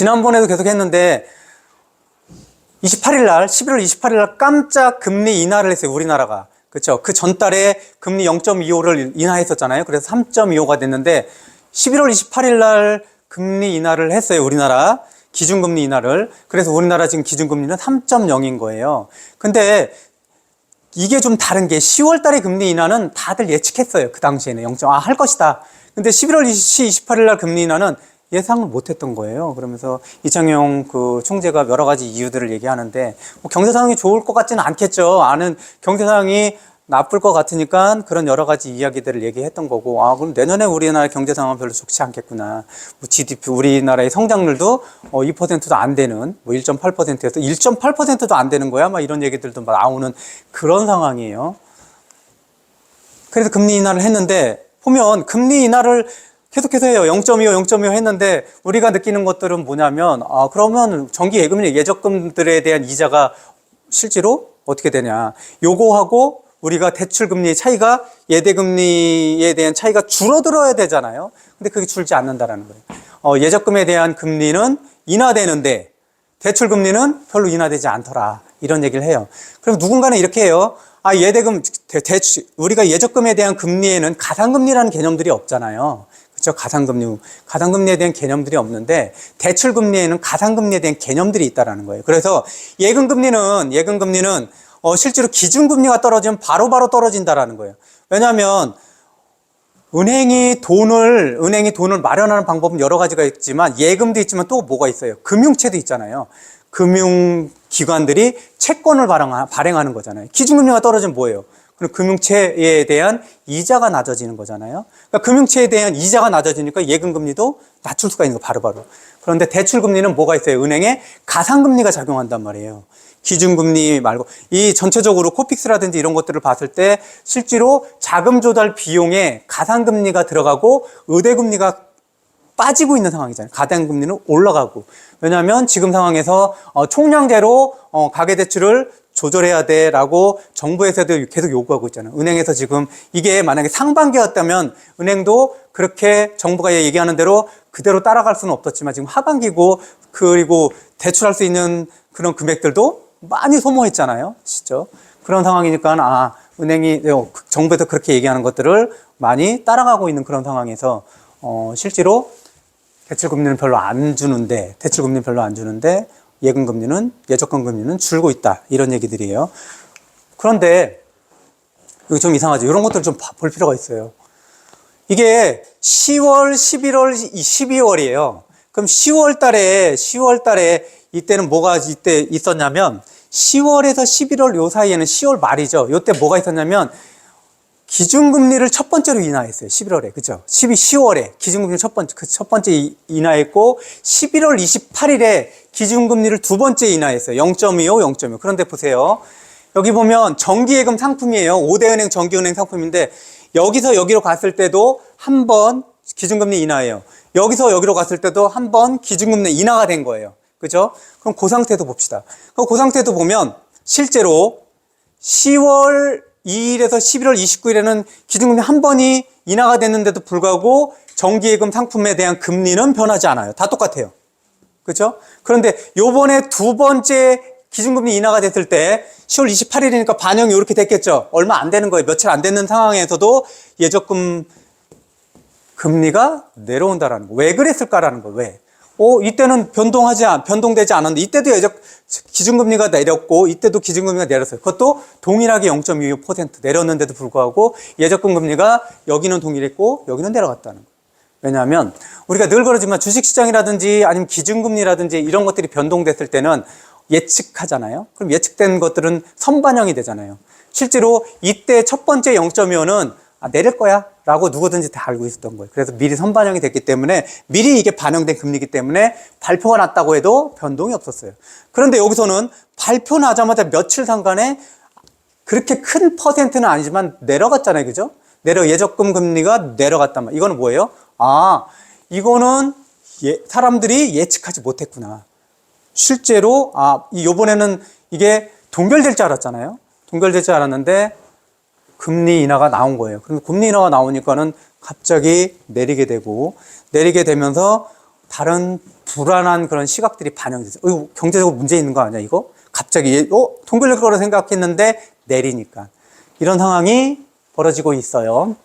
지난번에도 계속 했는데 28일 날, 11월 28일 날 깜짝 금리 인하를 했어요, 우리나라가. 그렇죠? 그 전달에 금리 0.25를 인하했었잖아요. 그래서 3.25가 됐는데 11월 28일 날 금리 인하를 했어요, 우리나라. 기준금리 인하를. 그래서 우리나라 지금 기준금리는 3.0인 거예요. 근데 이게 좀 다른 게 10월 달에 금리 인하는 다들 예측했어요. 그 당시에는 0. 할 것이다. 근데 11월 28일 날 금리 인하는 예상을 못 했던 거예요. 그러면서 이창용 그 총재가 여러 가지 이유들을 얘기하는데 뭐 경제 상황이 좋을 것 같지는 않겠죠. 경제 상황이 나쁠 것 같으니까 그런 여러 가지 이야기들을 얘기했던 거고, 그럼 내년에 우리나라 경제 상황은 별로 좋지 않겠구나. 뭐 GDP, 우리나라의 성장률도 2%도 안 되는, 뭐 1.8%에서 1.8%도 안 되는 거야. 막 이런 얘기들도 막 나오는 그런 상황이에요. 그래서 금리 인하를 했는데, 보면 금리 인하를 계속해서 해요. 0.25 했는데, 우리가 느끼는 것들은 뭐냐면, 그러면 정기 예금이나 예적금들에 대한 이자가 실제로 어떻게 되냐. 요거하고 우리가 대출금리의 차이가, 예대금리에 대한 차이가 줄어들어야 되잖아요. 근데 그게 줄지 않는다라는 거예요. 예적금에 대한 금리는 인하되는데 대출금리는 별로 인하되지 않더라. 이런 얘기를 해요. 그럼 누군가는 이렇게 해요. 우리가 예적금에 대한 금리에는 가상금리라는 개념들이 없잖아요. 그렇죠? 가상금리에 대한 개념들이 없는데 대출금리에는 가상금리에 대한 개념들이 있다라는 거예요. 그래서 예금금리는 실제로 기준금리가 떨어지면 바로바로 떨어진다라는 거예요. 왜냐하면 은행이 돈을 마련하는 방법은 여러 가지가 있지만 예금도 있지만 또 뭐가 있어요? 금융채도 있잖아요. 금융기관들이 채권을 발행하는 거잖아요. 기준금리가 떨어지면 뭐예요? 그럼 금융채에 대한 이자가 낮아지는 거잖아요. 그러니까 금융채에 대한 이자가 낮아지니까 예금금리도 낮출 수가 있는 거 바로바로. 그런데 대출금리는 뭐가 있어요? 은행에 가상금리가 작용한단 말이에요. 기준금리 말고 이 전체적으로 코픽스라든지 이런 것들을 봤을 때 실제로 자금 조달 비용에 가상금리가 들어가고 의대금리가 빠지고 있는 상황이잖아요. 가상금리는 올라가고. 왜냐하면 지금 상황에서 총량제로 가계대출을 조절해야 돼라고 정부에서도 계속 요구하고 있잖아요. 은행에서 지금 이게 만약에 상반기였다면 은행도 그렇게 정부가 얘기하는 대로 그대로 따라갈 수는 없었지만 지금 하반기고 그리고 대출할 수 있는 그런 금액들도 많이 소모했잖아요. 진짜. 그런 상황이니까 정부에서 그렇게 얘기하는 것들을 많이 따라가고 있는 그런 상황에서 실제로 대출금리는 별로 안 주는데 예적금 금리는 줄고 있다. 이런 얘기들이에요. 그런데 이거 좀 이상하죠. 이런 것들을 좀 볼 필요가 있어요. 이게 10월, 11월, 12월이에요. 그럼 10월 달에 이때는 뭐가 이때 있었냐면 10월에서 11월 요 사이에는 10월 말이죠. 요때 뭐가 있었냐면 기준금리를 첫 번째로 인하했어요. 11월에. 그죠? 10월에 기준금리를 첫 번째 인하했고 11월 28일에 기준금리를 두 번째 인하했어요. 0.25. 그런데 보세요. 여기 보면 정기예금 상품이에요. 5대 은행 정기은행 상품인데 여기서 여기로 갔을 때도 한 번 기준금리 인하예요. 여기서 여기로 갔을 때도 한 번 기준금리 인하가 된 거예요. 그죠? 그럼 그 상태도 봅시다. 그 상태도 보면 실제로 10월 2일에서 11월 29일에는 기준금리 한 번이 인하가 됐는데도 불구하고 정기예금 상품에 대한 금리는 변하지 않아요. 다 똑같아요. 그죠? 그런데 요번에 두 번째 기준금리 인하가 됐을 때 10월 28일이니까 반영이 이렇게 됐겠죠. 얼마 안 되는 거예요. 며칠 안 되는 상황에서도 예적금 금리가 내려온다라는 거. 왜 그랬을까라는 거. 왜? 이때는 변동되지 않았는데 이때도 기준금리가 내렸고 이때도 기준금리가 내렸어요. 그것도 동일하게 0.25% 내렸는데도 불구하고 예적금 금리가 여기는 동일했고 여기는 내려갔다는 거예요. 왜냐하면 우리가 늘 그러지만 주식시장이라든지 아니면 기준금리라든지 이런 것들이 변동됐을 때는 예측하잖아요. 그럼 예측된 것들은 선반영이 되잖아요. 실제로 이때 첫 번째 0.25는 내릴 거야 라고 누구든지 다 알고 있었던 거예요. 그래서 미리 선반영이 됐기 때문에 미리 이게 반영된 금리이기 때문에 발표가 났다고 해도 변동이 없었어요. 그런데 여기서는 발표 나자마자 며칠 상간에 그렇게 큰 퍼센트는 아니지만 내려갔잖아요. 그죠? 예적금 금리가 내려갔단 말이에요. 이거는 뭐예요? 이거는 사람들이 예측하지 못했구나. 실제로 이번에는 이게 동결될 줄 알았잖아요. 동결될 줄 알았는데 금리 인하가 나온 거예요. 그런데 금리 인하가 나오니까는 갑자기 내리게 되면서 다른 불안한 그런 시각들이 반영돼서 이거 경제적으로 문제 있는 거 아니야 이거? 갑자기 돈 빌릴 거라 생각했는데 내리니까 이런 상황이 벌어지고 있어요.